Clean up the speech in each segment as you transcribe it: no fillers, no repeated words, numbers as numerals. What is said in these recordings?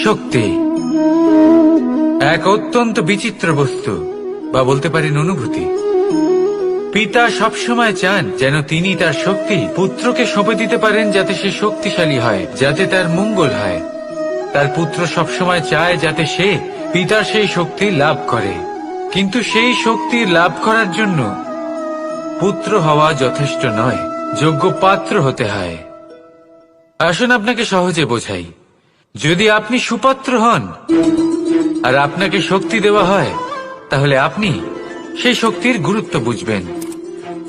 শক্তি এক অত্যন্ত বিচিত্র বস্তু, বা বলতে পারেন অনুভূতি। পিতা সবসময় চান যেন তিনি তার শক্তি পুত্রকে সঁপে দিতে পারেন, যাতে সে শক্তিশালী হয়, যাতে তার মঙ্গল হয়। তার পুত্র সবসময় চায় যাতে সে পিতার সেই শক্তি লাভ করে, কিন্তু সেই শক্তি লাভ করার জন্য পুত্র হওয়া যথেষ্ট নয়, যোগ্য পাত্র হতে হয়। আসুন আপনাকে সহজে বোঝাই। যদি আপনি সুপাত্র হন আর আপনাকে শক্তি দেওয়া হয়, তাহলে আপনি সেই শক্তির গুরুত্ব বুঝবেন,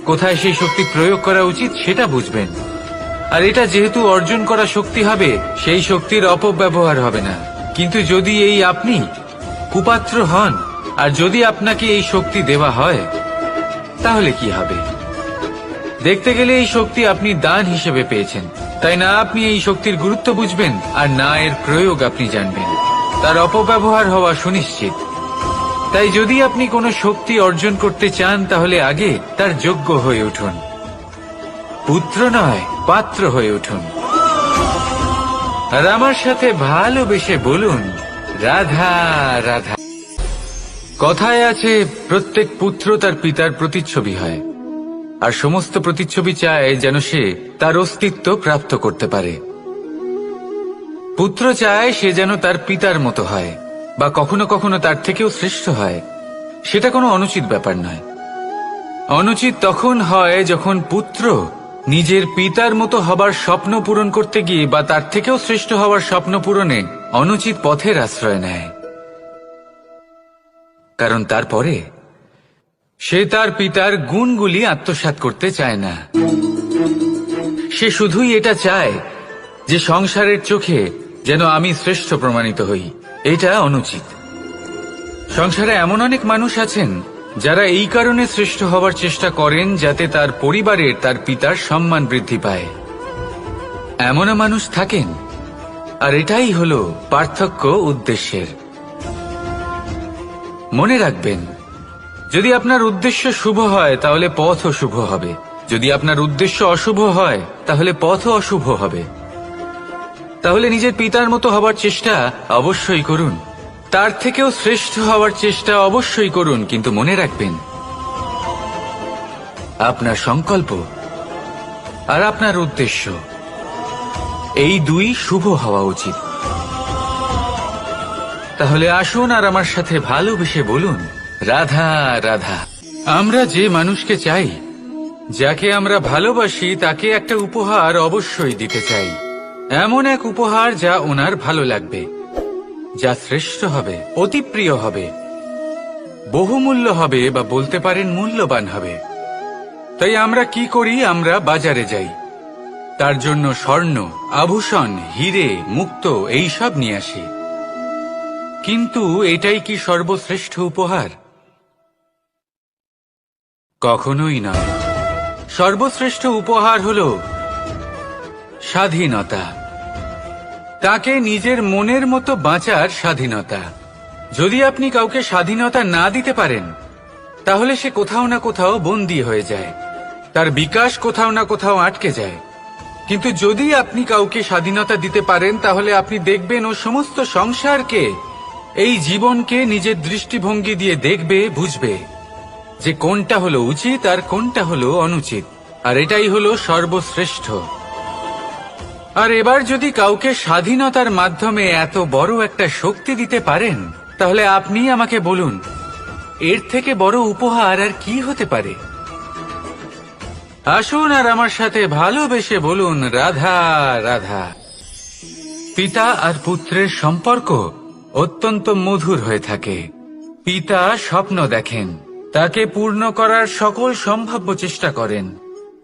কোথায় সেই শক্তি প্রয়োগ করা উচিত সেটা বুঝবেন। আর এটা যেহেতু অর্জন করা শক্তি হবে, সেই শক্তির অপব্যবহার হবে না। কিন্তু যদি এই আপনি কুপাত্র হন আর যদি আপনাকে এই শক্তি দেওয়া হয়, তাহলে কি হবে? দেখতে গেলে এই শক্তি আপনি দান হিসেবে পেয়েছেন, তাই না আপনি এই শক্তির গুরুত্ব বুঝবেন আর না এর প্রয়োগ আপনি জানবেন। তার অপব্যবহার হওয়া সুনিশ্চিত। তাই যদি আপনি কোনো শক্তি অর্জন করতে চান, তাহলে আগে তার যোগ্য হয়ে উঠুন। পুত্র নয়, পাত্র হয়ে উঠুন। আর আমার সাথে ভালোবেসে বলুন, রাধা রাধা। কথায় আছে, প্রত্যেক পুত্র তার পিতার প্রতিচ্ছবি হয়, আর সমস্ত প্রতিচ্ছবি চায় যেন সে তার অস্তিত্ব প্রাপ্ত করতে পারে। পুত্র চায় সে যেন তার পিতার মতো হয়, বা কখনো কখনো তার থেকেও শ্রেষ্ঠ হয়। সেটা কোনো অনুচিত ব্যাপার নয়। অনুচিত তখন হয় যখন পুত্র নিজের পিতার মতো হবার স্বপ্ন পূরণ করতে গিয়ে বা তার থেকেও শ্রেষ্ঠ হওয়ার স্বপ্ন পূরণে অনুচিত পথের আশ্রয় নেয়। কারণ তারপরে সে তার পিতার গুণগুলি আত্মসাৎ করতে চায় না। সে শুধুই এটা চায় যে সংসারের চোখে যেন আমি শ্রেষ্ঠ প্রমাণিত হই। এটা অনুচিত। সংসারে এমন অনেক মানুষ আছেন যারা এই কারণে শ্রেষ্ঠ হবার চেষ্টা করেন যাতে তার পরিবারের তার পিতার সম্মান বৃদ্ধি পায়। এমনও মানুষ থাকেন, আর এটাই হলো পার্থক্য উদ্দেশ্যের। মনে রাখবেন, যদি আপনার উদ্দেশ্য শুভ হয় তাহলে পথও শুভ হবে, যদি আপনার উদ্দেশ্য অশুভ হয় তাহলে পথও অশুভ হবে। তাহলে নিজের পিতার মতো হবার চেষ্টা অবশ্যই করুন, তার থেকেও শ্রেষ্ঠ হওয়ার চেষ্টা অবশ্যই করুন, কিন্তু মনে রাখবেন আপনার সংকল্প আর আপনার উদ্দেশ্য এই দুই শুভ হওয়া উচিত। তাহলে আসুন আর আমার সাথে ভালোবেসে বলুন, রাধা রাধা। আমরা যে মানুষকে চাই, যাকে আমরা ভালোবাসি, তাকে একটা উপহার অবশ্যই দিতে চাই। এমন এক উপহার যা ওনার ভালো লাগবে, যা শ্রেষ্ঠ হবে, অতি প্রিয় হবে, বহুমূল্য হবে, বা বলতে পারেন মূল্যবান হবে। তাই আমরা কি করি? আমরা বাজারে যাই, তার জন্য স্বর্ণ, আভূষণ, হিরে, মুক্ত এইসব নিয়ে আসি। কিন্তু এটাই কি সর্বশ্রেষ্ঠ উপহার? কখনোই নয়। সর্বশ্রেষ্ঠ উপহার হলো স্বাধীনতা, তাকে নিজের মনের মতো বাঁচার স্বাধীনতা। যদি আপনি কাউকে স্বাধীনতা না দিতে পারেন, তাহলে সে কোথাও না কোথাও বন্দী হয়ে যায়, তার বিকাশ কোথাও না কোথাও আটকে যায়। কিন্তু যদি আপনি কাউকে স্বাধীনতা দিতে পারেন, তাহলে আপনি দেখবেন ও সমস্ত সংসারকে, এই জীবনকে নিজের দৃষ্টিভঙ্গি দিয়ে দেখবে, বুঝবে যে কোনটা হলো উচিত আর কোনটা হলো অনুচিত। আর এটাই হলো সর্বশ্রেষ্ঠ। আর এবার যদি কাউকে স্বাধীনতার মাধ্যমে এত বড় একটা শক্তি দিতে পারেন, তাহলে আপনি আমাকে বলুন, এর থেকে বড় উপহার আর কি হতে পারে? আসুন আর আমার সাথে ভালোবেসে বলুন, রাধা রাধা। পিতা আর পুত্রের সম্পর্ক অত্যন্ত মধুর হয়ে থাকে। পিতা স্বপ্ন দেখেন, তাকে পূর্ণ করার সকল সম্ভাব্য চেষ্টা করেন,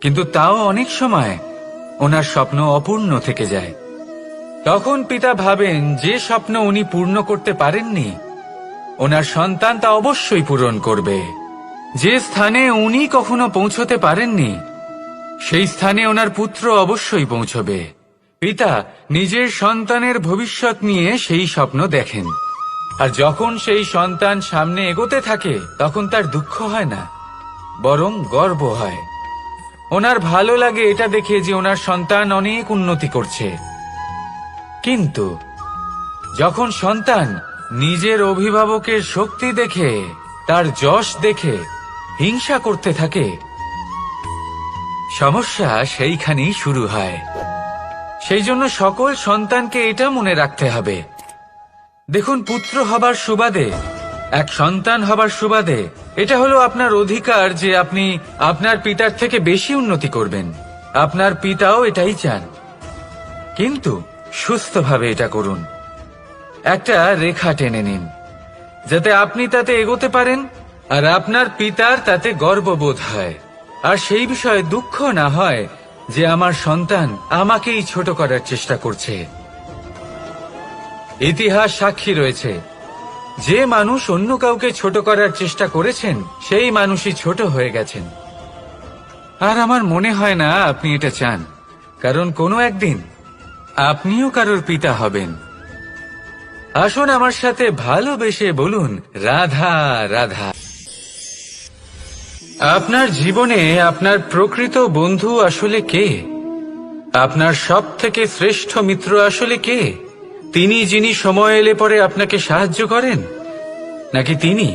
কিন্তু তাও অনেক সময় ওনার স্বপ্ন অপূর্ণ থেকে যায়। তখন পিতা ভাবেন যে স্বপ্ন উনি পূর্ণ করতে পারেননি, ওনার সন্তান তা অবশ্যই পূরণ করবে। যে স্থানে উনি কখনো পৌঁছতে পারেননি, সেই স্থানে ওনার পুত্র অবশ্যই পৌঁছবে। পিতা নিজের সন্তানের ভবিষ্যৎ নিয়ে সেই স্বপ্ন দেখেন, আর যখন সেই সন্তান সামনে এগোতে থাকে, তখন তার দুঃখ হয় না, বরং গর্ব হয়। ওনার ভালো লাগে এটা দেখে যে ওনার সন্তান অনেক উন্নতি করছে। কিন্তু যখন সন্তান নিজের অভিভাবকের শক্তি দেখে, তার যশ দেখে হিংসা করতে থাকে, সমস্যা সেইখানেই শুরু হয়। সেই জন্য সকল সন্তানকে এটা মনে রাখতে হবে, দেখুন, পুত্র হবার সুবাদে, এক সন্তান হবার সুবাদে এটা হলো আপনার অধিকার যে আপনি আপনার পিতার থেকে বেশি উন্নতি করবেন। আপনার পিতাও এটাই চান, কিন্তু সুস্থভাবে এটা করুন। একটা রেখা টেনে নিন যাতে আপনি তাতে এগোতে পারেন আর আপনার পিতার তাতে গর্ববোধ হয়, আর সেই বিষয়ে দুঃখ না হয় যে আমার সন্তান আমাকেই ছোট করার চেষ্টা করছে। ইতিহাস সাক্ষী রয়েছে, যে মানুষ অন্য কাউকে ছোট করার চেষ্টা করেছেন সেই মানুষই ছোট হয়ে গেছেন। আর আমার মনে হয় না আপনি এটা চান, কারণ কোনো একদিন আপনিও কারোর পিতা হবেন। আসুন আমার সাথে ভালোবেসে বলুন, রাধা রাধা। আপনার জীবনে আপনার প্রকৃত বন্ধু আসলে কে? আপনার সব থেকে শ্রেষ্ঠ মিত্র আসলে কে? তিনি যিনি সময় এলে পরে আপনাকে সাহায্য করেন, নাকি তিনি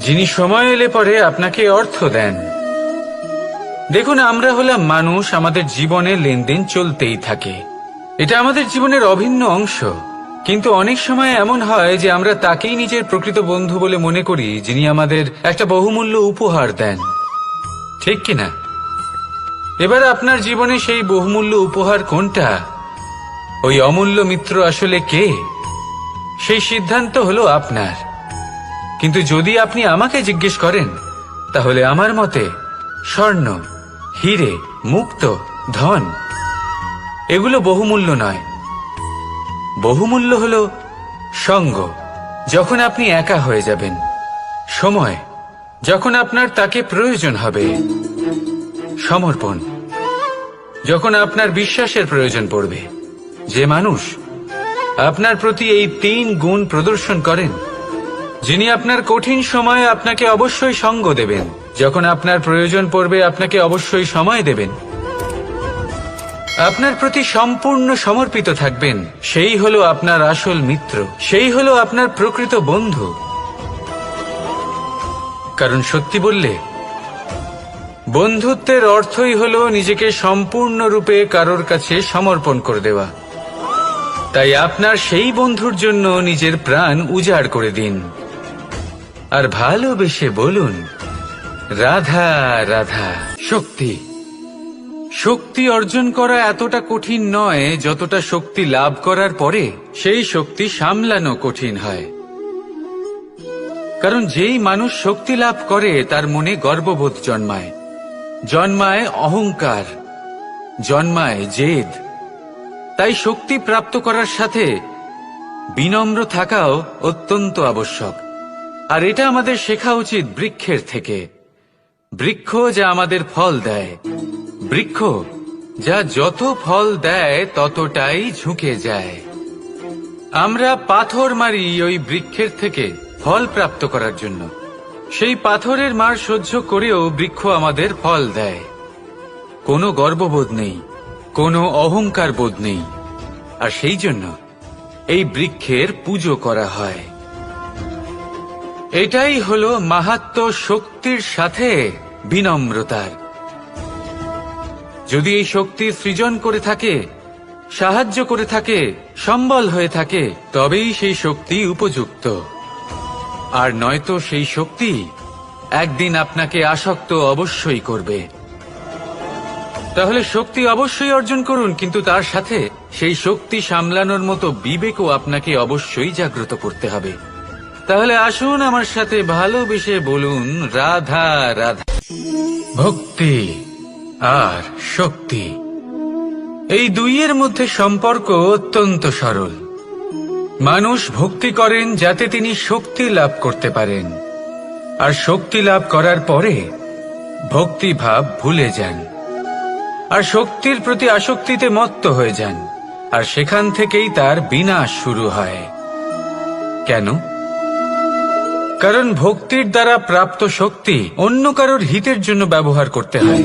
যিনি সময় এলে পরে আপনাকে অর্থ দেন? দেখুন, আমরা হলাম মানুষ, আমাদের জীবনে লেনদেন চলতেই থাকে, এটা আমাদের জীবনের অভিন্ন অংশ। কিন্তু অনেক সময় এমন হয় যে আমরা তাকেই নিজের প্রকৃত বন্ধু বলে মনে করি যিনি আমাদের একটা বহুমূল্য উপহার দেন, ঠিক কিনা? এবার আপনার জীবনে সেই বহুমূল্য উপহার কোনটা, ওই অমূল্য মিত্র আসলে কে, সেই সিদ্ধান্ত হলো আপনার। কিন্তু যদি আপনি আমাকে জিজ্ঞেস করেন, তাহলে আমার মতে স্বর্ণ, হীরে, মুক্ত, ধন এগুলো বহুমূল্য নয়। বহুমূল্য হলো সঙ্গ, যখন আপনি একা হয়ে যাবেন, সময়, যখন আপনার তাকে প্রয়োজন হবে, সমর্পণ, যখন আপনার বিশ্বাসের প্রয়োজন পড়বে। যে মানুষ আপনার প্রতি এই 3 গুণ প্রদর্শন করেন, যিনি আপনার কঠিন সময়ে আপনাকে অবশ্যই সঙ্গ দেবেন, যখন আপনার প্রয়োজন পড়বে আপনাকে অবশ্যই সময় দেবেন, আপনার প্রতি সম্পূর্ণ সমর্পিত থাকবেন, সেই হলো আপনার আসল মিত্র, সেই হলো আপনার প্রকৃত বন্ধু। কারণ সত্যি বললে, বন্ধুত্বের অর্থই হলো নিজেকে সম্পূর্ণরূপে কারোর কাছে সমর্পণ করে দেওয়া। তাই আপনার সেই বন্ধুর জন্য নিজের প্রাণ উজাড় করে দিন আর ভালোবেসে বলুন, রাধা রাধা। শক্তি, শক্তি অর্জন করা এতটা কঠিন নয় যতটা শক্তি লাভ করার পরে সেই শক্তি সামলানো কঠিন হয়। কারণ যেই মানুষ শক্তি লাভ করে তার মনে গর্ববোধ জন্মায়, জন্মায় অহংকার, জন্মায় জেদ। তাই শক্তি প্রাপ্ত করার সাথে বিনম্র থাকাও অত্যন্ত আবশ্যক। আর এটা আমাদের শেখা উচিত বৃক্ষের থেকে। বৃক্ষ যা আমাদের ফল দেয়, বৃক্ষ যা যত ফল দেয় ততটাই ঝুঁকে যায়। আমরা পাথর মারি ওই বৃক্ষের থেকে ফল প্রাপ্ত করার জন্য, সেই পাথরের মার সহ্য করেও বৃক্ষ আমাদের ফল দেয়। কোনো গর্ববোধ নেই, কোনো অহংকার বোধ নেই, আর সেই জন্য এই বৃক্ষের পুজো করা হয়। এটাই হলো মাহাত্ম্য শক্তির সাথে বিনম্রতার। যদি এই শক্তি সৃজন করে থাকে, সাহায্য করে থাকে, সম্বল হয়ে থাকে, তবেই সেই শক্তি উপযুক্ত। আর নয়তো সেই শক্তি একদিন আপনাকে আসক্ত অবশ্যই করবে। তাহলে শক্তি অবশ্যই অর্জন করুন, কিন্তু তার সাথে সেই শক্তি সামলানোর মতো বিবেকও আপনাকে অবশ্যই জাগ্রত করতে হবে। তাহলে আসুন আমার সাথে ভালোবেসে বলুন, রাধা রাধা। ভক্তি আর শক্তি, এই দুইয়ের মধ্যে সম্পর্ক অত্যন্ত সরল। মানুষ ভক্তি করেন যাতে তিনি শক্তি লাভ করতে পারেন, আর শক্তি লাভ করার পরে ভক্তিভাব ভুলে যান, আর শক্তির প্রতি আসক্তিতে মত্ত হয়ে যান, আর সেখান থেকেই তার বিনাশ শুরু হয়। কেন? কারণ ভক্তির দ্বারা প্রাপ্ত শক্তি অন্য কারোর হিতের জন্য ব্যবহার করতে হয়,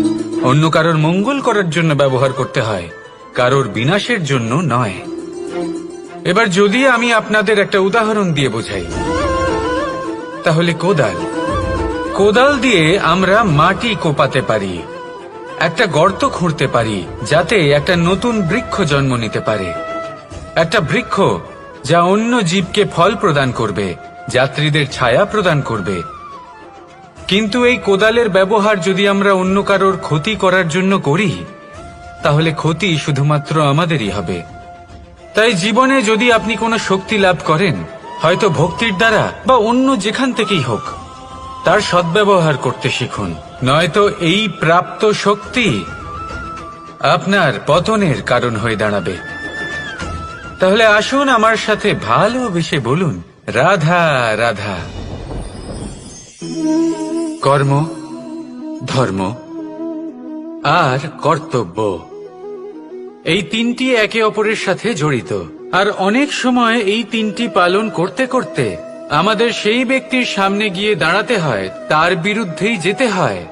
অন্য কারোর মঙ্গল করার জন্য ব্যবহার করতে হয়, কারোর বিনাশের জন্য নয়। এবার যদি আমি আপনাদের একটা উদাহরণ দিয়ে বোঝাই, তাহলে কোদাল দিয়ে আমরা মাটি কোপাতে পারি, একটা গর্ত খুঁড়তে পারি যাতে একটা নতুন বৃক্ষ জন্ম নিতে পারে, একটা বৃক্ষ যা অন্য জীবকে ফল প্রদান করবে, যাত্রীদের ছায়া প্রদান করবে। কিন্তু এই কোদালের ব্যবহার যদি আমরা অন্য কারোর ক্ষতি করার জন্য করি, তাহলে ক্ষতি শুধুমাত্র আমাদেরই হবে। তাই জীবনে যদি আপনি কোনো শক্তি লাভ করেন, হয়তো ভক্তির দ্বারা বা অন্য যেখান থেকেই হোক, তার সদ্ব্যবহার করতে শিখুন, নয়তো এই প্রাপ্ত শক্তি আপনার পতনের কারণ হয়ে দাঁড়াবে। তাহলে আসুন আমার সাথে ভালোবেসে বলুন, রাধা রাধা। কর্ম, ধর্ম আর কর্তব্য, এই তিনটি একে অপরের সাথে জড়িত। আর অনেক সময় এই তিনটি পালন করতে করতে আমাদের সেই ব্যক্তির সামনে গিয়ে দাঁড়াতে হয়, তার বিরুদ্ধেই যেতে হয়,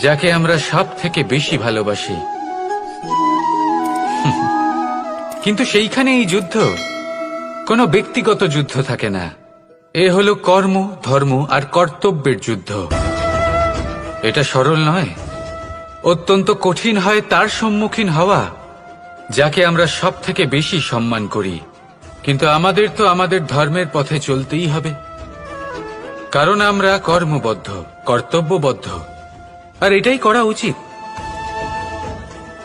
যাকে আমরা সব থেকে বেশি ভালোবাসি। কিন্তু সেইখানে এই যুদ্ধ কোনো ব্যক্তিগত যুদ্ধ থাকে না, এ হলো কর্ম, ধর্ম আর কর্তব্যের যুদ্ধ। এটা সরল নয়, অত্যন্ত কঠিন হয় তার সম্মুখীন হওয়া যাকে আমরা সব থেকে বেশি সম্মান করি। কিন্তু আমাদের তো আমাদের ধর্মের পথে চলতেই হবে, কারণ আমরা কর্মবদ্ধ, কর্তব্যবদ্ধ, আর এটাই করা উচিত।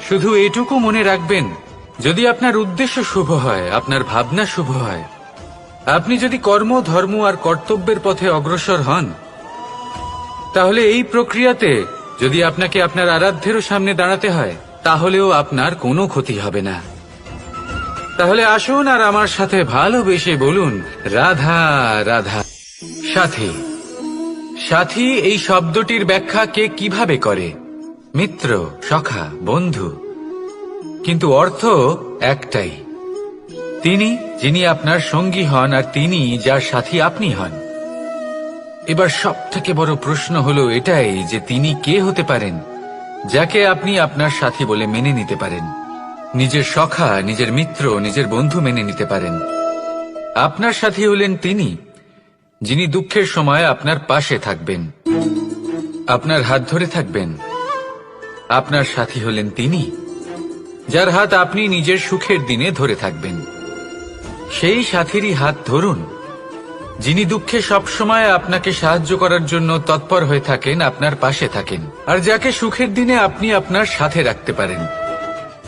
শুধু এটুকু মনে রাখবেন, যদি আপনার উদ্দেশ্য শুভ হয়, আপনার ভাবনা শুভ হয়, আপনি যদি কর্ম, ধর্ম আর কর্তব্যের পথে অগ্রসর হন, তাহলে এই প্রক্রিয়াতে যদি আপনাকে আপনার আরাধ্যেরও সামনে দাঁড়াতে হয়, তাহলেও আপনার কোনো ক্ষতি হবে না। তাহলে আসুন আর আমার সাথে ভালোবেসে বলুন, রাধা রাধা। সাথী, সাথী এই শব্দটির ব্যাখ্যা কে কিভাবে করে? মিত্র, সখা, বন্ধু। কিন্তু অর্থ একটাই, তিনি যিনি আপনার সঙ্গী হন আর তিনি যার সাথী আপনি হন। এবার সব থেকে বড় প্রশ্ন হলো এটাই যে তিনি কে হতে পারেন যাকে আপনি আপনার সাথী বলে মেনে নিতে পারেন, নিজের সখা, নিজের মিত্র, নিজের বন্ধু মেনে নিতে পারেন। আপনার সাথী হলেন তিনি যিনি দুঃখের সময় আপনার পাশে থাকবেন, আপনার হাত ধরে থাকবেন। আপনার সাথী হলেন তিনি যার হাত আপনি নিজের সুখের দিনে ধরে থাকবেন। সেই সাথীরই হাত ধরুন যিনি দুঃখে সবসময় আপনাকে সাহায্য করার জন্য তৎপর হয়ে থাকেন, আপনার পাশে থাকেন, আর যাকে সুখের দিনে আপনি আপনার সাথে রাখতে পারেন।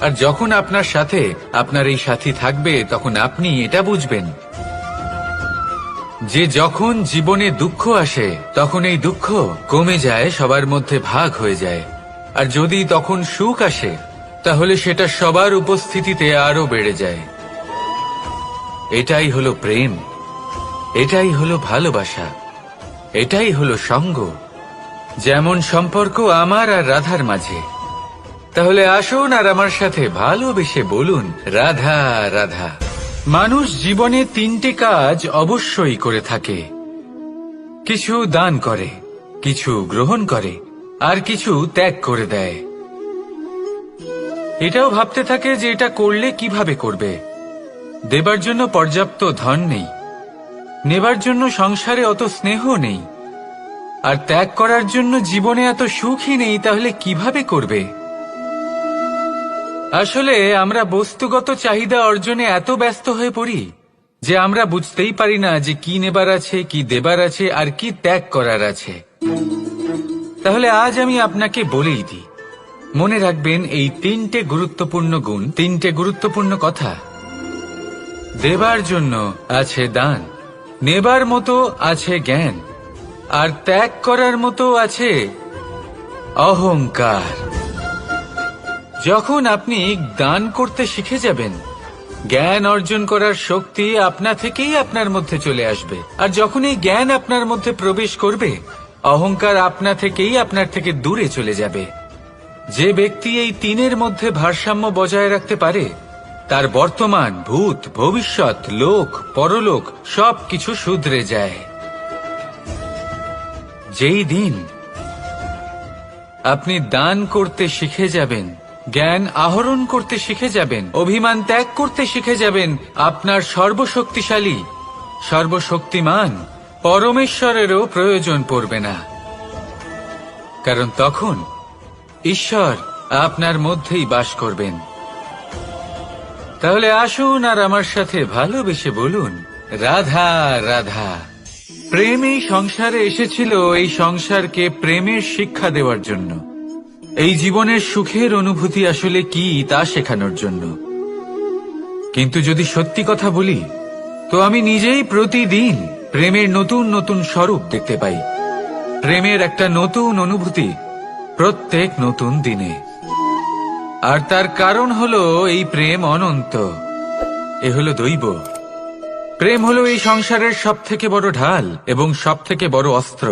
আর যখন আপনার সাথে আপনার এই সাথী থাকবে, তখন আপনি এটা বুঝবেন যে যখন জীবনে দুঃখ আসে, তখন এই দুঃখ কমে যায়, সবার মধ্যে ভাগ হয়ে যায়। আর যদি তখন সুখ আসে, তাহলে সেটা সবার উপস্থিতিতে আরো বেড়ে যায়। এটাই হলো প্রেম, এটাই হলো ভালোবাসা, এটাই হলো সঙ্গ, যেমন সম্পর্ক আমার আর রাধার মাঝে। তাহলে আসুন আর আমার সাথে ভালোবেসে বলুন, রাধা রাধা। মানুষ জীবনে তিনটে কাজ অবশ্যই করে থাকে, কিছু দান করে, কিছু গ্রহণ করে, আর কিছু ত্যাগ করে দেয়। এটাও ভাবতে থাকে যে এটা করলে কিভাবে করবে। দেবার জন্য পর্যাপ্ত ধন নেই, নেবার জন্য সংসারে অত স্নেহ নেই, আর ত্যাগ করার জন্য জীবনে এত সুখই নেই, তাহলে কিভাবে করবে? আসলে আমরা বস্তুগত চাহিদা অর্জনে এত ব্যস্ত হয়ে পড়ি যে আমরা বুঝতেই পারি না যে কি নেবার আছে, কি দেবার আছে, আর কি ত্যাগ করার আছে। তাহলে আজ আমি আপনাকে বলেই দিই, মনে রাখবেন এই তিনটে গুরুত্বপূর্ণ গুণ, তিনটে গুরুত্বপূর্ণ কথা। দেবার জন্য আছে দান, নেবার মতো আছে জ্ঞান, আর ত্যাগ করার মতো আছে অহংকার। যখন আপনি দান করতে শিখে যাবেন, জ্ঞান অর্জন করার শক্তি আপনা থেকেই আপনার মধ্যে চলে আসবে। আর যখন এই জ্ঞান আপনার মধ্যে প্রবেশ করবে, অহংকার আপনা থেকেই আপনার থেকে দূরে চলে যাবে। যে ব্যক্তি এই তিনের মধ্যে ভারসাম্য বজায় রাখতে পারে, তার বর্তমান, ভূত, ভবিষ্যৎ, লোক, পরলোক সবকিছু শুধরে যায়। যেই দিন আপনি দান করতে শিখে যাবেন, জ্ঞান আহরণ করতে শিখে যাবেন, অভিমান ত্যাগ করতে শিখে যাবেন, আপনার সর্বশক্তিশালী সর্বশক্তিমান পরমেশ্বরেরও প্রয়োজন পড়বে না, কারণ তখন ঈশ্বর আপনার মধ্যেই বাস করবেন। তাহলে আসুন আর আমার সাথে ভালোবেসে বলুন, রাধা রাধা। প্রেম এই সংসারে এসেছিল এই সংসারকে প্রেমের শিক্ষা দেওয়ার জন্য, এই জীবনের সুখের অনুভূতি আসলে কি তা শেখানোর জন্য। কিন্তু যদি সত্যি কথা বলি, তো আমি নিজেই প্রতিদিন প্রেমের নতুন নতুন স্বরূপ দেখতে পাই, প্রেমের একটা নতুন অনুভূতি প্রত্যেক নতুন দিনে। আর তার কারণ হলো এই প্রেম অনন্ত, এ হলো দৈব। প্রেম হলো এই সংসারের সবথেকে বড় ঢাল এবং সবথেকে বড় অস্ত্র।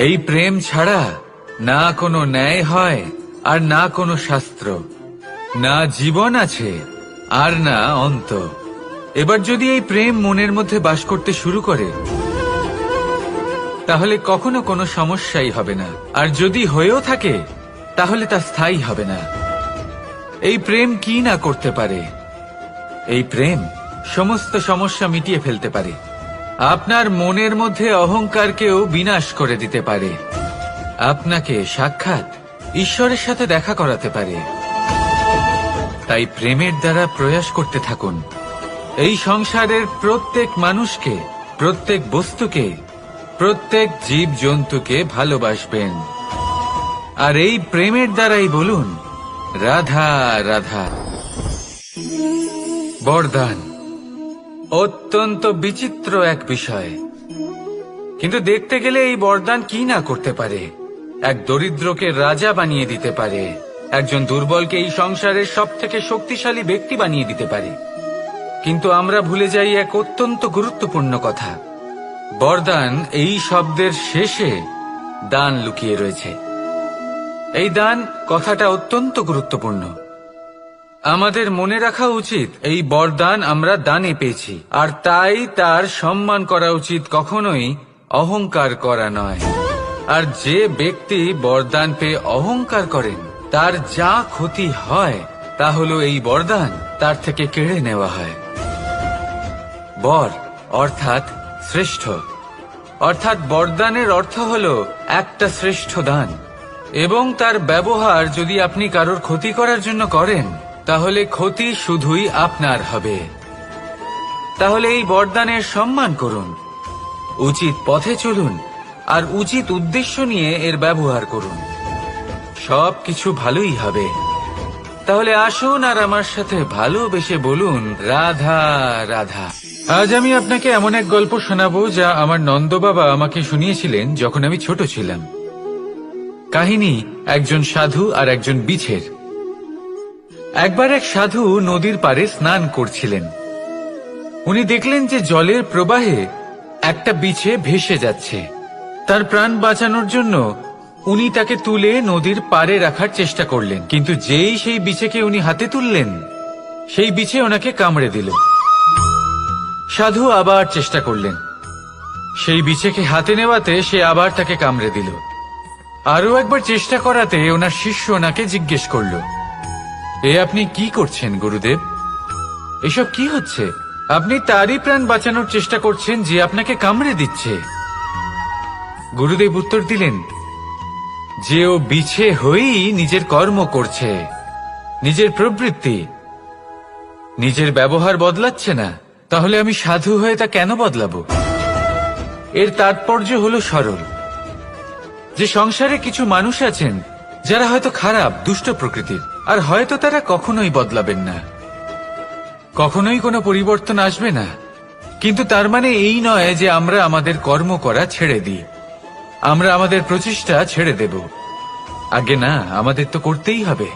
এই প্রেম ছাড়া না কোনো ন্যায় হয় আর না কোনো শাস্ত্র, না জীবন আছে আর না অন্ত। এবার যদি এই প্রেম মনের মধ্যে বাস করতে শুরু করে, তাহলে কখনো কোনো সমস্যাই হবে না, আর যদি হয়েও থাকে তাহলে তা স্থায়ী হবে না। এই প্রেম কি না করতে পারে? এই প্রেম সমস্ত সমস্যা মিটিয়ে ফেলতে পারে, আপনার মনের মধ্যে অহংকারকেও বিনাশ করে দিতে পারে, আপনাকে সাক্ষাৎ ঈশ্বরের সাথে দেখা করাতে পারে। তাই প্রেমের দ্বারা প্রয়াস করতে থাকুন, এই সংসারের প্রত্যেক মানুষকে, প্রত্যেক বস্তুকে, প্রত্যেক জীব জন্তুকে ভালোবাসবেন। আর এই প্রেমের দ্বারাই বলুন, রাধা রাধা। বরদান অত্যন্ত বিচিত্র এক বিষয়, কিন্তু দেখতে গেলে এই বরদান কি না করতে পারে? এক দরিদ্রকে রাজা বানিয়ে দিতে পারে, একজন দুর্বলকে এই সংসারের সবথেকে শক্তিশালী ব্যক্তি বানিয়ে দিতে পারে। কিন্তু আমরা ভুলে যাই এক অত্যন্ত গুরুত্বপূর্ণ কথা, বরদান এই শব্দের শেষে দান লুকিয়ে রয়েছে। এই দান কথাটা অত্যন্ত গুরুত্বপূর্ণ। আমাদের মনে রাখা উচিত এই বরদান আমরা দানে পেয়েছি, আর তাই তার সম্মান করা উচিত, কখনোই অহংকার করা নয়। আর যে ব্যক্তি বরদান পেয়ে অহংকার করেন, তার যা ক্ষতি হয় তা হলো এই বরদান তার থেকে কেড়ে নেওয়া হয়। বর অর্থাৎ শ্রেষ্ঠ, অর্থাৎ বরদানের অর্থ হলো একটা শ্রেষ্ঠ দান, এবং তার ব্যবহার যদি আপনি কারোর ক্ষতি করার জন্য করেন, তাহলে ক্ষতি শুধুই আপনার হবে। তাহলে এই বরদানের সম্মান করুন, উচিত পথে চলুন, আর উচিত উদ্দেশ্য নিয়ে এর ব্যবহার করুন, সবকিছু ভালোই হবে। তাহলে আসুন আর আমার সাথে ভালোবেসে বলুন, রাধা রাধা। আজ আমি আপনাকে এমন এক গল্প শোনাবো যা আমার নন্দ বাবা আমাকে শুনিয়েছিলেন যখন আমি ছোট ছিলাম। কাহিনী একজন সাধু আর একজন বিছের। একবার এক সাধু নদীর পাড়ে স্নান করছিলেন। উনি দেখলেন যে জলের প্রবাহে একটা বিছে ভেসে যাচ্ছে। তার প্রাণ বাঁচানোর জন্য উনি তাকে তুলে নদীর পাড়ে রাখার চেষ্টা করলেন, কিন্তু যেই সেই বিছেকে উনি হাতে তুললেন, সেই বিছে ওনাকে কামড়ে দিল। সাধু আবার চেষ্টা করলেন, সেই বিছেকে হাতে নেওয়াতে সে আবার তাকে কামড়ে দিল। আরো একবার চেষ্টা করাতে ওনার শিষ্য ওনাকে জিজ্ঞেস করল, এ আপনি কি করছেন গুরুদেব? এসব কি হচ্ছে? আপনি তারই প্রাণ বাঁচানোর চেষ্টা করছেন যে আপনাকে কামড়ে দিচ্ছে। গুরুদেব উত্তর দিলেন যে ও বিছে হয়েই নিজের কর্ম করছে, নিজের প্রবৃত্তি, নিজের ব্যবহার বদলাচ্ছে না। তাহলে আমি সাধু হয়ে তা কেন বদলাবো? এর তাৎপর্য হলো সরল, যে সংসারে কিছু মানুষ আছেন যারা হয়তো খারাপ, দুষ্ট প্রকৃতির, আর হয়তো তারা কখনোই বদলাবেন না, কখনোই কোনো পরিবর্তন আসবে না। কিন্তু তার মানে এই নয় যে আমরা আমাদের কর্ম করা ছেড়ে দিই, আমরা আমাদের প্রচেষ্টা ছেড়ে দেব। আগে না, আমাদের তো করতেই হবে,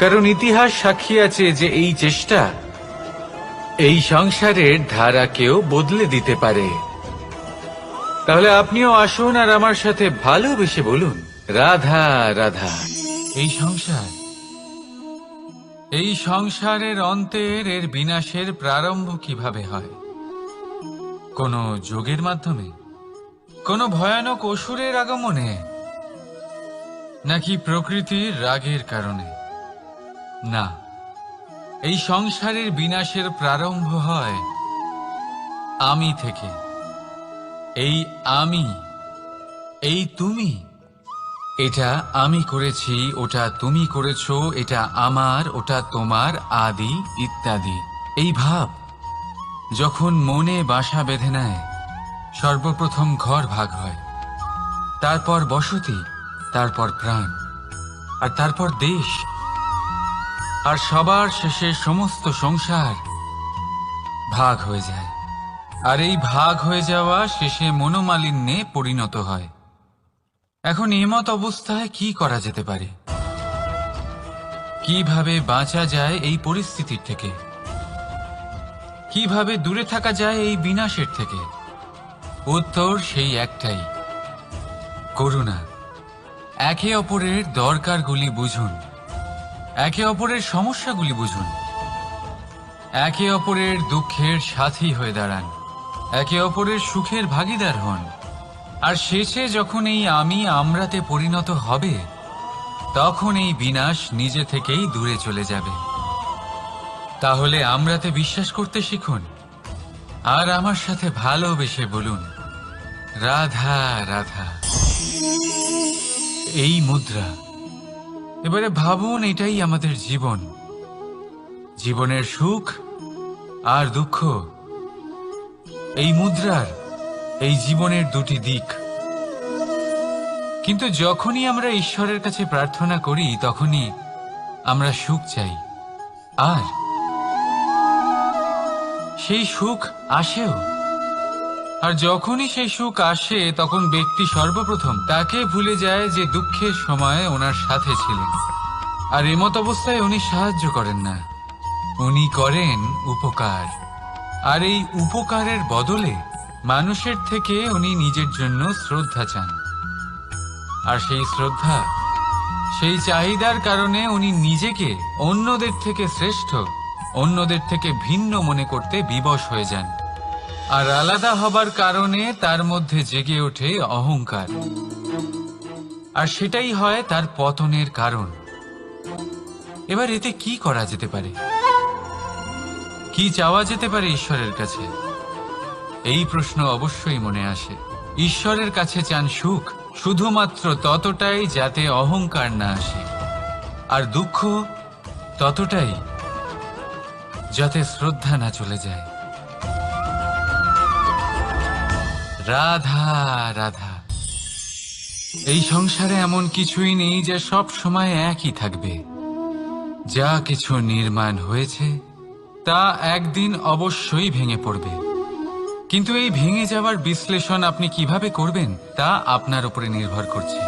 কারণ ইতিহাস সাক্ষী আছে যে এই চেষ্টা এই সংসারের ধারাকেও বদলে দিতে পারে। তাহলে আপনিও আসুন আর আমার সাথে ভালোবেসে বলুন, রাধা রাধা। এই সংসারের অন্তের, এর বিনাশের প্রারম্ভ কিভাবে হয়? কোনো যোগের মাধ্যমে, কোনো ভয়ানক অসুরের আগমনে, নাকি প্রকৃতির রাগের কারণে? না, এই সংসারের বিনাশের প্রারম্ভ হয় আমি থেকে। এই আমি, এই তুমি, এটা আমি করেছি, ওটা তুমি করেছো, এটা আমার, ওটা তোমার, আদি ইত্যাদি। এই ভাব যখন মনে বাসা বেঁধে নেয়, সর্বপ্রথম ঘর ভাগ হয়, তারপর বসতি, তারপর প্রাণ, আর তারপর দেশ, আর সবার শেষে সমস্ত সংসার ভাগ হয়ে যায়। আর এই ভাগ হয়ে যাওয়া শেষে মনোমালিন্যে পরিণত হয়। এখন এমত অবস্থায় কি করা যেতে পারে? কিভাবে বাঁচা যায় এই পরিস্থিতির থেকে? কিভাবে দূরে থাকা যায় এই বিনাশের থেকে? উত্তর সেই একটাই, করুণা। একে অপরের দরকারগুলি বুঝুন, একে অপরের সমস্যাগুলি বুঝুন, একে অপরের দুঃখের সাথী হয়ে দাঁড়ান, একে অপরের সুখের ভাগীদার হন। আর শেষে যখন এই আমি আমরাতে পরিণত হবে, তখন এই বিনাশ নিজে থেকেই দূরে চলে যাবে। তাহলে আমরাতে বিশ্বাস করতে শিখুন, আর আমার সাথে ভালোবেসে বলুন, রাধা রাধা। এই মুদ্রা। এবারে ভাবুন, এটাই আমাদের জীবন, জীবনের সুখ আর দুঃখ। এই মুদ্রার, এই জীবনের দুটি দিক। কিন্তু যখনই আমরা ঈশ্বরের কাছে প্রার্থনা করি, তখনই আমরা সুখ চাই, আর সেই সুখ আসেও। আর যখনই সেই সুখ আসে, তখন ব্যক্তি সর্বপ্রথম তাকে ভুলে যায় যে দুঃখের সময় ওনার সাথে ছিলেন। আর এমত অবস্থায় উনি সাহায্য করেন না, উনি করেন উপকার। আর এই উপকারের বদলে মানুষের থেকে উনি নিজের জন্য শ্রদ্ধা চান। আর সেই শ্রদ্ধা, সেই চাহিদার কারণে উনি নিজেকে অন্যদের থেকে শ্রেষ্ঠ, অন্যদের থেকে ভিন্ন মনে করতে বিবশ হয়ে যান। আর আলাদা হবার কারণে তার মধ্যে জেগে ওঠে অহংকার, আর সেটাই হয় তার পতনের কারণ। এবার এতে কি করা যেতে পারে? কি চাওয়া যেতে পারে ঈশ্বরের কাছে? এই প্রশ্ন অবশ্যই মনে আসে। ঈশ্বরের কাছে চান সুখ, শুধুমাত্র ততটাই যাতে অহংকার না আসে, আর দুঃখ ততটাই যাতে শ্রদ্ধা না চলে যায়। রাধা রাধা। এই সংসারে এমন কিছুই নেই যা সব সময় একই থাকবে। যা কিছু নির্মাণ হয়েছে তা একদিন অবশ্যই ভেঙে পড়বে। কিন্তু এই ভেঙে যাওয়ার বিশ্লেষণ আপনি কিভাবে করবেন তা আপনার উপরে নির্ভর করছে।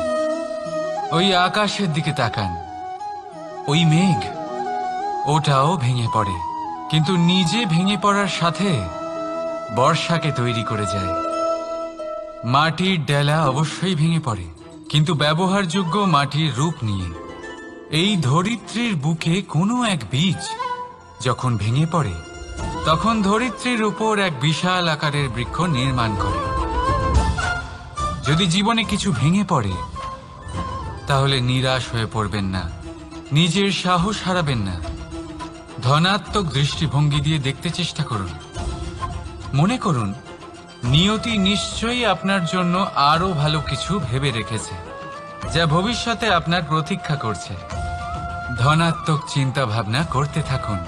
ওই আকাশের দিকে তাকান, ওই মেঘ, ওটাও ভেঙে পড়ে, কিন্তু নিজে ভেঙে পড়ার সাথে বর্ষাকে তৈরি করে যায়। মাটির ডেলা অবশ্যই ভেঙে পড়ে, কিন্তু ব্যবহারযোগ্য মাটির রূপ নিয়ে। এই ধরিত্রীর বুকে কোনো এক বীজ যখন ভেঙে পড়ে, তখন ধরিত্রীর উপর এক বিশাল আকারের বৃক্ষ নির্মাণ করে। যদি জীবনে কিছু ভেঙে পড়ে, তাহলে নিরাশ হয়ে পড়বেন না, নিজের সাহস হারাবেন না। ধনাত্মক দৃষ্টিভঙ্গি দিয়ে দেখতে চেষ্টা করুন। মনে করুন, নিয়তি নিশ্চয়ই আপনার জন্য আরো ভালো কিছু ভেবে রেখেছে, যা ভবিষ্যতে আপনার প্রতীক্ষা করছে। ধনাত্মক চিন্তা ভাবনা করতে থাকুন,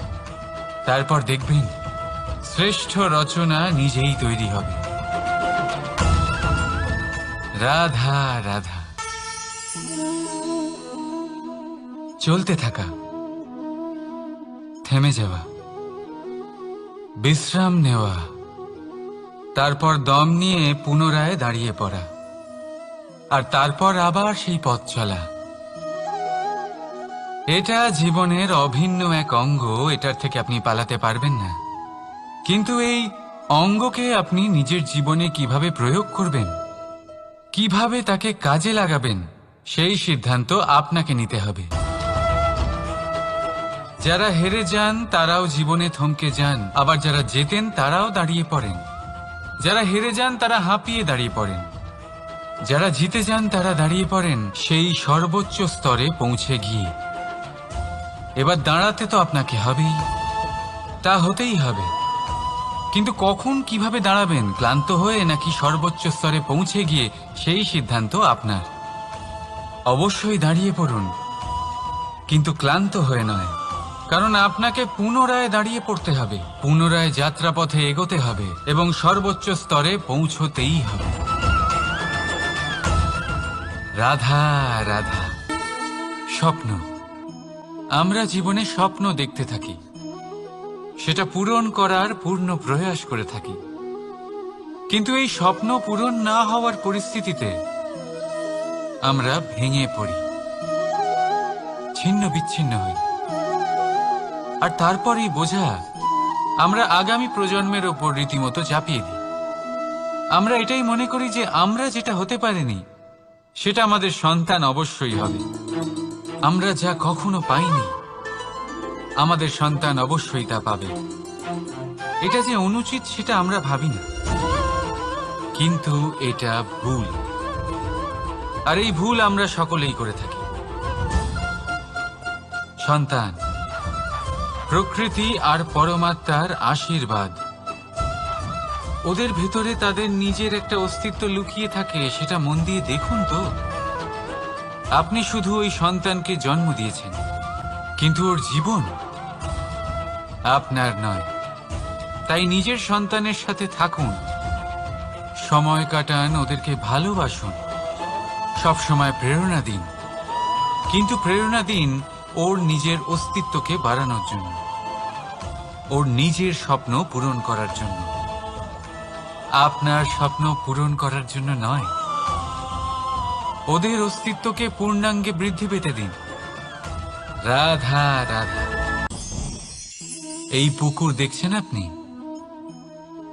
তারপর দেখবেন শ্রেষ্ঠ রচনা নিজেই তৈরি হবে। রাধা রাধা। চলতে থাকা, থেমে যাওয়া, বিশ্রাম নেওয়া, তারপর দম নিয়ে পুনরায় দাঁড়িয়ে পড়া, আর তারপর আবার সেই পথ চলা। এটা জীবনের অভিন্ন এক অঙ্গ, এটার থেকে আপনি পালাতে পারবেন না। কিন্তু এই অঙ্গকে আপনি নিজের জীবনে কিভাবে প্রয়োগ করবেন, কিভাবে তাকে কাজে লাগাবেন, সেই সিদ্ধান্ত আপনাকে নিতে হবে। যারা হেরে যান তারাও জীবনে থমকে যান, আবার যারা জেতেন তারাও দাঁড়িয়ে পড়েন। যারা হেরে যান তারা হাঁপিয়ে দাঁড়িয়ে পড়েন, যারা জিতে যান তারা দাঁড়িয়ে পড়েন সেই সর্বোচ্চ স্তরে পৌঁছে গিয়ে। এবার দাঁড়াতে তো আপনাকে হবেই, তা হতেই হবে। কিন্তু কখন কিভাবে দাঁড়াবেন, ক্লান্ত হয়ে নাকি সর্বোচ্চ স্তরে পৌঁছে গিয়ে, সেই সিদ্ধান্ত আপনার। অবশ্যই দাঁড়িয়ে পড়ুন, কিন্তু ক্লান্ত হয়ে নয়, কারণ আপনাকে পুনরায় দাঁড়িয়ে পড়তে হবে, পুনরায় যাত্রাপথে এগোতে হবে এবং সর্বোচ্চ স্তরে পৌঁছতেই হবে। রাধা রাধা। স্বপ্ন, আমরা জীবনে স্বপ্ন দেখতে থাকি, সেটা পূরণ করার পূর্ণ প্রয়াস করে থাকি। কিন্তু এই স্বপ্ন পূরণ না হওয়ার পরিস্থিতিতে আমরা ভেঙে পড়ি, ছিন্ন বিচ্ছিন্ন হই। আর তারপরেই বোঝা আমরা আগামী প্রজন্মের ওপর রীতিমতো চাপিয়ে দিই। আমরা এটাই মনে করি যে আমরা যেটা হতে পারিনি সেটা আমাদের সন্তান অবশ্যই হবে। আমরা যা কখনো পাইনি আমাদের সন্তান অবশ্যই তা পাবে। এটা যে অনুচিত সেটা আমরা ভাবি না, কিন্তু এটা ভুল। আর এই ভুল আমরা সকলেই করে থাকি। সন্তান প্রকৃতি আর পরমাত্মার আশীর্বাদ। ওদের ভেতরে তাদের নিজের একটা অস্তিত্ব লুকিয়ে থাকে, সেটা মন দিয়ে দেখুন তো। আপনি শুধু ওই সন্তানকে জন্ম দিয়েছেন, কিন্তু ওর জীবন আপনার নয়। তাই নিজের সন্তানের সাথে থাকুন, সময় কাটান, ওদেরকে ভালোবাসুন, সবসময় প্রেরণা দিন, কিন্তু প্রেরণা দিন ওর নিজের অস্তিত্বকে বাড়ানোর জন্য, ওর নিজের স্বপ্ন পূরণ করার জন্য, আপনার স্বপ্ন পূরণ করার জন্য নয়। ওদের অস্তিত্বকে পূর্ণাঙ্গে বৃদ্ধি পেতে দিন। রাধা রাধা। এই পুকুর দেখছেন আপনি?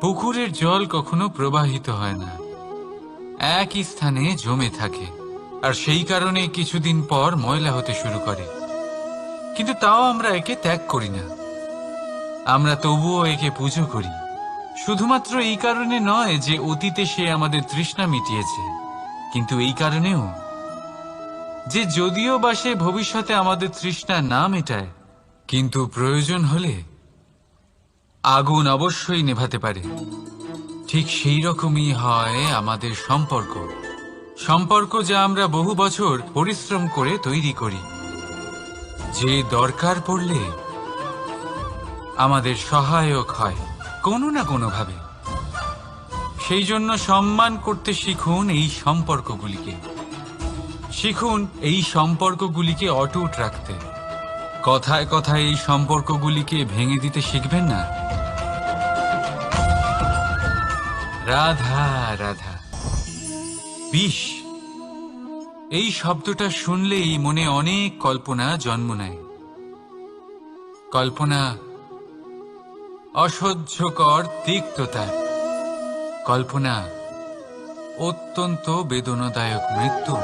পুকুরের জল কখনো প্রবাহিত হয় না, একই স্থানে জমে থাকে, আর সেই কারণে কিছুদিন পর ময়লা হতে শুরু করে। কিন্তু তাও আমরা একে ত্যাগ করি না, আমরা তবুও একে পুজো করি। শুধুমাত্র এই কারণে নয় যে অতীতে সে আমাদের তৃষ্ণা মিটিয়েছে, কিন্তু এই কারণেও যে যদিও বা সে ভবিষ্যতে আমাদের তৃষ্ণা না মেটায়, কিন্তু প্রয়োজন হলে আগুন অবশ্যই নেভাতে পারে। ঠিক সেই রকমই হয় আমাদের সম্পর্ক, সম্পর্ক যা আমরা বহু বছর পরিশ্রম করে তৈরি করি, যে দরকার পড়লে আমাদের সহায়ক হয় কোনো না কোনোভাবে। সেই জন্য সম্মান করতে শিখুন এই সম্পর্কগুলিকে, শিখুন এই সম্পর্কগুলিকে অটুট রাখতে। কথায় কথায় এই সম্পর্কগুলিকে ভেঙে দিতে শিখবেন না। রাধা রাধা। বিষ, এই শব্দটা শুনলেই মনে অনেক কল্পনা জন্ম নেয়। কল্পনা অসহ্যকর তিক্ততার, কল্পনা অত্যন্ত বেদনাদায়ক মৃত্যু।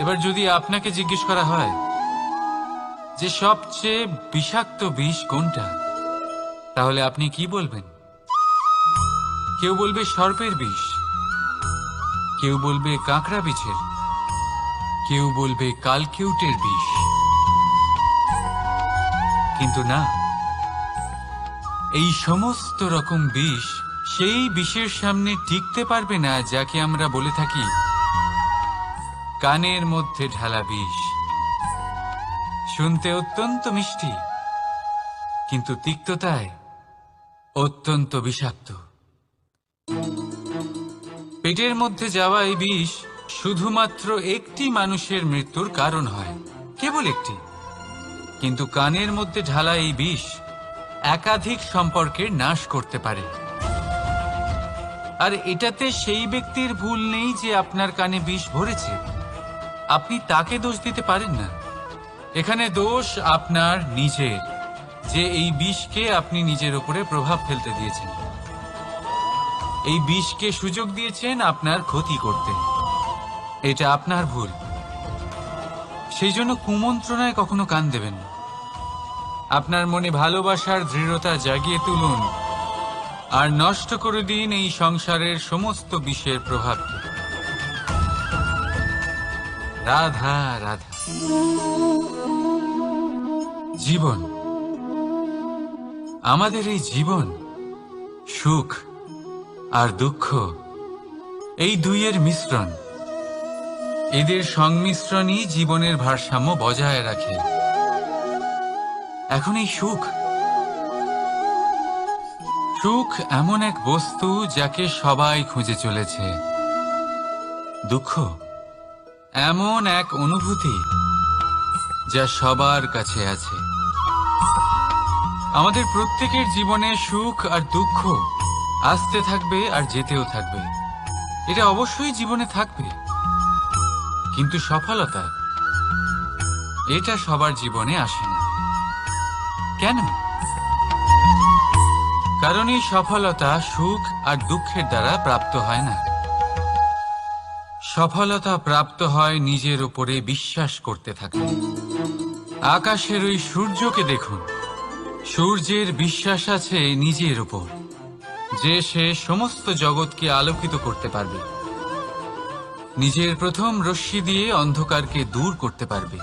এবার যদি আপনাকে জিজ্ঞেস করা হয় যে সবচেয়ে বিষাক্ত বিষ কোনটা, তাহলে আপনি কি বলবেন? কেউ বলবে সর্পের বিষ, কেউ বলবে কাঁকড়া বিছের, কেউ বলবে কালকিউটের বিষ। কিন্তু না, এই সমস্ত রকম বিষ সেই বিষের সামনে টিকতে পারবে না যাকে আমরা বলে থাকি কানের মধ্যে ঢালা বিষ। শুনতে অত্যন্ত মিষ্টি, কিন্তু তিক্ততায় অত্যন্ত বিষাক্ত। পেটের মধ্যে যাওয়া এই বিষ শুধুমাত্র একটি মানুষের মৃত্যুর কারণ হয়, কেবল একটি। কিন্তু কানের মধ্যে ঢালা এই বিষ একাধিক সম্পর্কের নাশ করতে পারে। আর এটাতে সেই ব্যক্তির ভুল নেই যে আপনার কানে বিষ ভরেছে, আপনি তাকে দোষ দিতে পারেন না। এখানে দোষ আপনার নিজের, যে এই বিষকে আপনি নিজের উপরে প্রভাব ফেলতে দিয়েছেন, এই বিষকে সুযোগ দিয়েছেন আপনার ক্ষতি করতে। এটা আপনার ভুল। সেই জন্য কুমন্ত্রণায় কখনো কান দেবেন না। আপনার মনে ভালোবাসার দৃঢ়তা জাগিয়ে তুলুন আর নষ্ট করে দিন এই সংসারের সমস্ত বিষের প্রভাবকে। রাধা রাধা। জীবন, আমাদের এই জীবন সুখ আর দুঃখ, এই দুইয়ের মিশ্রণ। এদের সংমিশ্রণই জীবনের ভারসাম্য বজায় রাখে। এখন এই সুখ সুখ এমন এক বস্তু যাকে সবাই খুঁজে চলেছে। দুঃখ এমন এক অনুভূতি যা সবার কাছে আছে। আমাদের প্রত্যেকের জীবনে সুখ আর দুঃখ আসতে থাকবে আর যেতেও থাকবে। এটা অবশ্যই জীবনে থাকবে, কিন্তু সফলতা এটা সবার জীবনে আসে না। কেন? কারণ এই সফলতা সুখ আর দুঃখের দ্বারা প্রাপ্ত হয় না। সফলতা প্রাপ্ত হয় নিজের উপরে বিশ্বাস করতে থাকলে। আকাশের ওই সূর্যকে দেখুন, সূর্যের বিশ্বাস আছে নিজের উপর যে সে সমস্ত জগৎকে আলোকিত করতে পারবে। নিজের প্রথম রশ্মি দিয়ে অন্ধকারকে দূর করতে পারবে।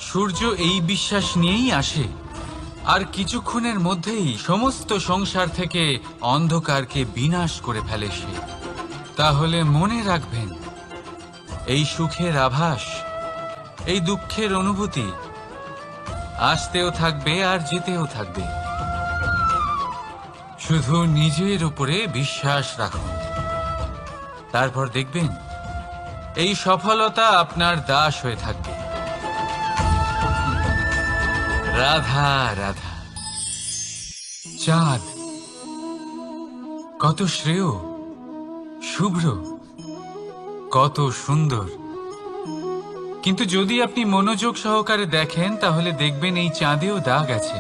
সূর্য এই বিশ্বাস নিয়েই আসে, আর কিছুক্ষণের মধ্যেই সমস্ত সংসার থেকে অন্ধকারকে বিনাশ করে ফেলে সে। তাহলে মনে রাখবেন, এই সুখের আভাস, এই দুঃখের অনুভূতি আসতেও থাকবে আর যেতেও থাকবে। শুধু নিজের উপরে বিশ্বাস রাখুন, তারপর দেখবেন এই সফলতা আপনার দাস হয়ে থাকবে। রাধা রাধা। চাঁদ কত শ্রেয়, শুভ্র, কত সুন্দর, কিন্তু যদি আপনি মনোযোগ সহকারে দেখেন তাহলে দেখবেন এই চাঁদেও দাগ আছে।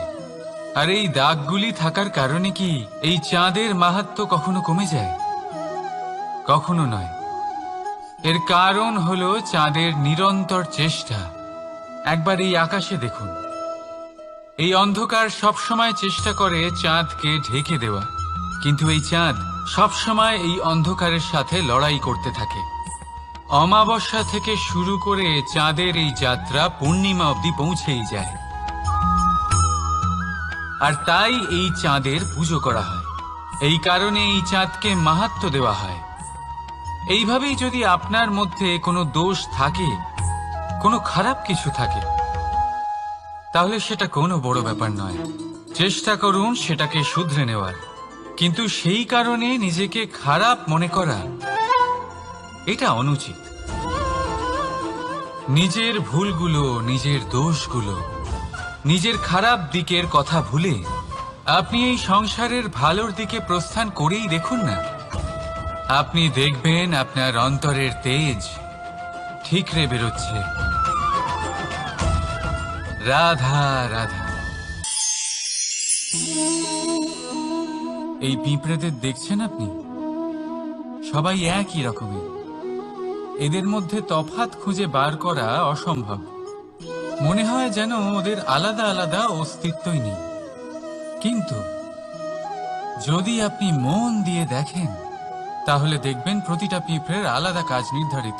আর এই দাগগুলি থাকার কারণে কি এই চাঁদের মাহাত্ম্য কখনো কমে যায়? কখনো নয়। এর কারণ হলো চাঁদের নিরন্তর চেষ্টা। একবার এই আকাশে দেখুন, এই অন্ধকার সবসময় চেষ্টা করে চাঁদকে ঢেকে দেওয়া, কিন্তু এই চাঁদ সবসময় এই অন্ধকারের সাথে লড়াই করতে থাকে। অমাবস্যা থেকে শুরু করে চাঁদের এই যাত্রা পূর্ণিমা অবধি পৌঁছেই যায়। আর তাই এই চাঁদের পুজো করা হয়। এই কারণে এই চাঁদকে মাহাত্ম্য দেওয়া হয়। এইভাবেই যদি আপনার মধ্যে কোনো দোষ থাকে, কোনো খারাপ কিছু থাকে, তাহলে সেটা কোনো বড় ব্যাপার নয়। চেষ্টা করুন সেটাকে শুধরে নেওয়ার, কিন্তু সেই কারণে নিজেকে খারাপ মনে করা এটা অনুচিত। নিজের ভুলগুলো, নিজের দোষগুলো, নিজের খারাপ দিকের কথা ভুলে আপনি এই সংসারের ভালোর দিকে প্রস্থান করেই দেখুন না। আপনি দেখবেন আপনার অন্তরের তেজ ঠিকরে বেরোচ্ছে। রাধা রাধা। এই পিঁপড়েদের দেখছেন আপনি? সবাই একই রকমের। এদের মধ্যে তফাৎ খুঁজে বার করা অসম্ভব। মনে হয় যেন ওদের আলাদা আলাদা অস্তিত্বই নেই। কিন্তু যদি আপনি মন দিয়ে দেখেন তাহলে দেখবেন প্রতিটা পিঁপড়ের আলাদা কাজ নির্ধারিত।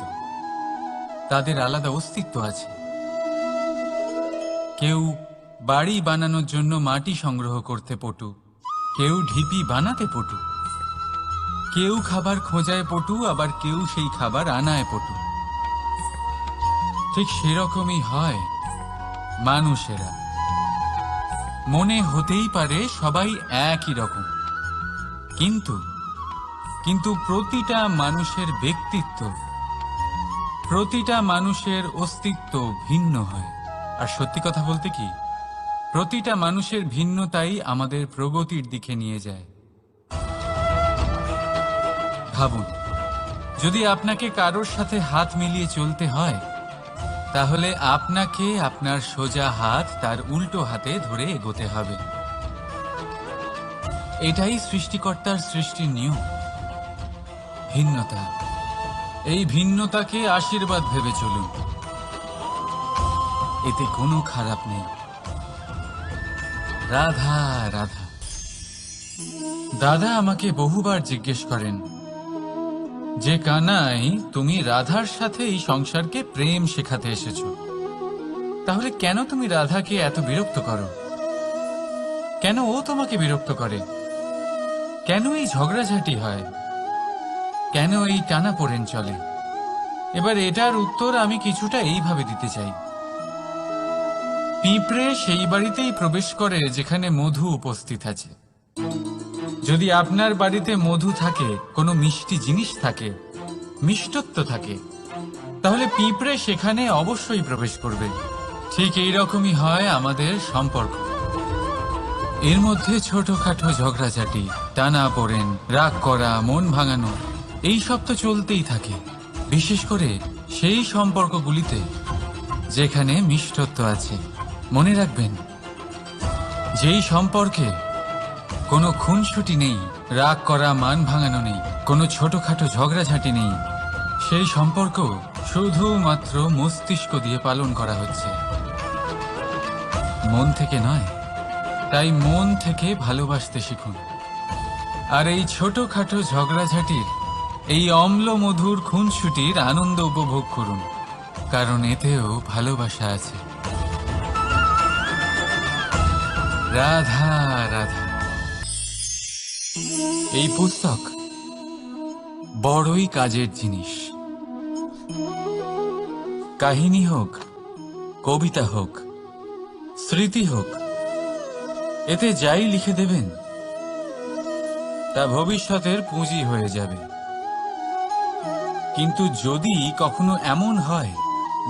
তাদের আলাদা অস্তিত্ব আছে। কেউ বাড়ি বানানোর জন্য মাটি সংগ্রহ করতে পটু, কেউ ঢিপি বানাতে পটু, কেউ খাবার খোঁজায় পটু, আবার কেউ সেই খাবার আনায় পটু। ঠিক সেরকমই হয় মানুষেরা। মনে হতেই পারে সবাই একই রকম, কিন্তু প্রতিটা মানুষের ব্যক্তিত্ব, প্রতিটা মানুষের অস্তিত্ব ভিন্ন হয়। আর সত্যি কথা বলতে কি, প্রতিটা মানুষের ভিন্নতাই আমাদের প্রগতির দিকে নিয়ে যায়। ভাবুন, যদি আপনাকে কারোর সাথে হাত মিলিয়ে চলতে হয়, তাহলে আপনাকে আপনার সোজা হাত তার উল্টো হাতে ধরে এগোতে হবে। এটাই সৃষ্টিকর্তার সৃষ্টির নিয়ম। ভিন্নতা, এই ভিন্নতাকে আশীর্বাদ ভেবে চলুন। এতে কোনো খারাপ নেই। রাধা রাধা। দাদা আমাকে বহুবার জিজ্ঞেস করেন যে কানাই, তুমি রাধার সাথে এই সংসারকে প্রেম শেখাতে এসেছো, তাহলে কেন তুমি রাধাকে এত বিরক্ত করো? কেন ও তোমাকে বিরক্ত করে? কেন এই ঝগড়াঝাটি হয়? কেন এই টানাপোড়েন চলে? এবার এটার উত্তর আমি কিছুটা এইভাবে দিতে চাই। পিঁপড়ে সেই বাড়িতেই প্রবেশ করে যেখানে মধু উপস্থিত আছে। যদি আপনার বাড়িতে মধু থাকে, কোনো মিষ্টি জিনিস থাকে, মিষ্টত্ব থাকে, তাহলে পিঁপড়ে সেখানে অবশ্যই প্রবেশ করবে। ঠিক এইরকমই হয় আমাদের সম্পর্ক। এর মধ্যে ছোটখাটো ঝগড়াঝাটি, টানাপোড়েন, রাগ করা, মন ভাঙানো, এই সব তো চলতেই থাকে। বিশেষ করে সেই সম্পর্কগুলিতে যেখানে মিষ্টত্ব আছে। মনে রাখবেন, যেই সম্পর্কে কোনো খুনসুটি নেই, রাগ করা, মান ভাঙানো নেই, কোনো ছোটখাটো ঝগড়াঝাটি নেই, সেই সম্পর্ক শুধুমাত্র মস্তিষ্ক দিয়ে পালন করা হচ্ছে, মন থেকে নয়। তাই মন থেকে ভালোবাসতে শিখুন। আর এই ছোটখাটো ঝগড়াঝাটির, এই অম্ল মধুর খুনসুটির আনন্দ উপভোগ করুন, কারণ এতেও ভালোবাসা আছে। রাধা রাধা। এই পুস্তক বড়ই কাজের জিনিস। কাহিনী হোক, কবিতা হোক, স্মৃতি হোক, এতে যাই লিখে দেবেন তা ভবিষ্যতের পুঁজি হয়ে যাবে। কিন্তু যদি কখনো এমন হয়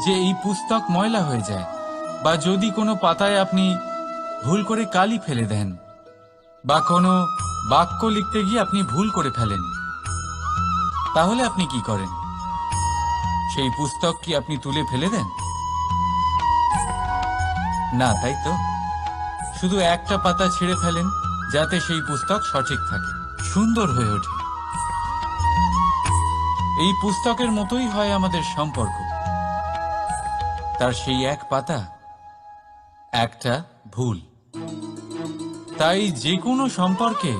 যে এই পুস্তক ময়লা হয়ে যায়, বা যদি কোনো পাতায় আপনি ভুল করে কালি ফেলে দেন, বা কোনো বাক্য লিখতে গিয়ে আপনি ভুল করে ফেলেন, তাহলে আপনি কি করেন? সেই পুস্তক কি আপনি তুলে ফেলে দেন? না, তাই তো। শুধু একটা পাতা ছিঁড়ে ফেলেন, যাতে সেই পুস্তক সঠিক থাকে, সুন্দর হয়ে ওঠে। এই পুস্তকের মতোই হয় আমাদের সম্পর্ক। তার সেই এক পাতা, একটা ভুল। তাই যে কোনো সম্পর্কে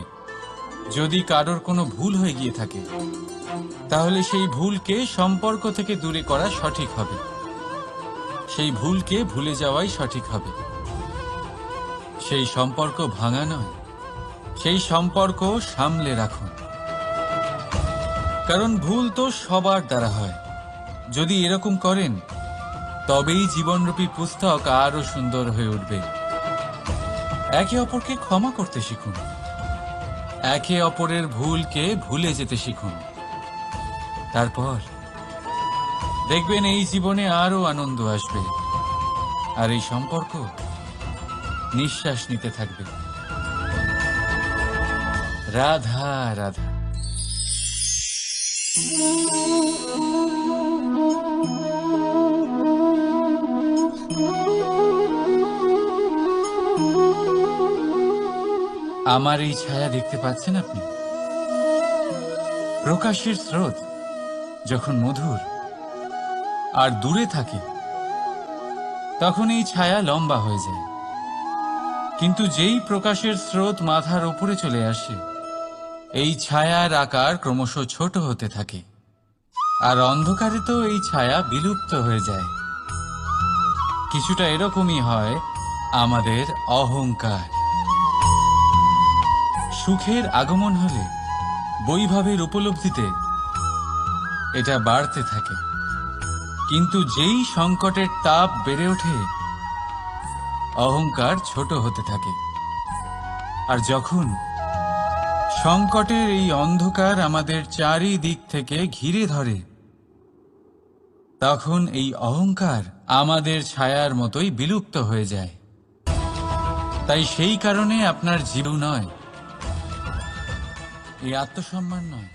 যদি কারোর কোনো ভুল হয়ে গিয়ে থাকে, তাহলে সেই ভুলকে সম্পর্ক থেকে দূরে করা সঠিক হবে। সেই ভুলকে ভুলে যাওয়াই সঠিক হবে। সেই সম্পর্ক ভাঙা নয়, সেই সম্পর্ক সামলে রাখুন। কারণ ভুল তো সবার দ্বারা হয়। যদি এরকম করেন, তবেই জীবনরূপী পুস্তক আরো সুন্দর হয়ে উঠবে। একে অপরকে ক্ষমা করতে শিখুন। একে অপরের ভুলকে ভুলে যেতে শিখুন। তারপর দেখবেন এই জীবনে আরো আনন্দ আসবে, আর এই সম্পর্ক নিঃশ্বাস নিতে থাকবে। রাধা রাধা। আমার এই ছায়া দেখতে পাচ্ছেন আপনি? প্রকাশের স্রোত যখন মধুর আর দূরে থাকে, তখন এই ছায়া লম্বা হয়ে যায়। কিন্তু যেই প্রকাশের স্রোত মাথার উপরে চলে আসে, এই ছায়ার আকার ক্রমশ ছোট হতে থাকে, আর অন্ধকারে তো এই ছায়া বিলুপ্ত হয়ে যায়। কিছুটা এরকমই হয় আমাদের অহংকার। সুখের আগমন হলে, বৈভবের উপলব্ধিতে এটা বাড়তে থাকে। কিন্তু যেই সংকটের তাপ বেড়ে ওঠে, অহংকার ছোট হতে থাকে। আর যখন সংকটের এই অন্ধকার আমাদের চারিদিক থেকে ঘিরে ধরে, তখন এই অহংকার আমাদের ছায়ার মতোই বিলুপ্ত হয়ে যায়। তাই সেই কারণে আপনার জীবন নয়, এই আত্মসম্মান নয়,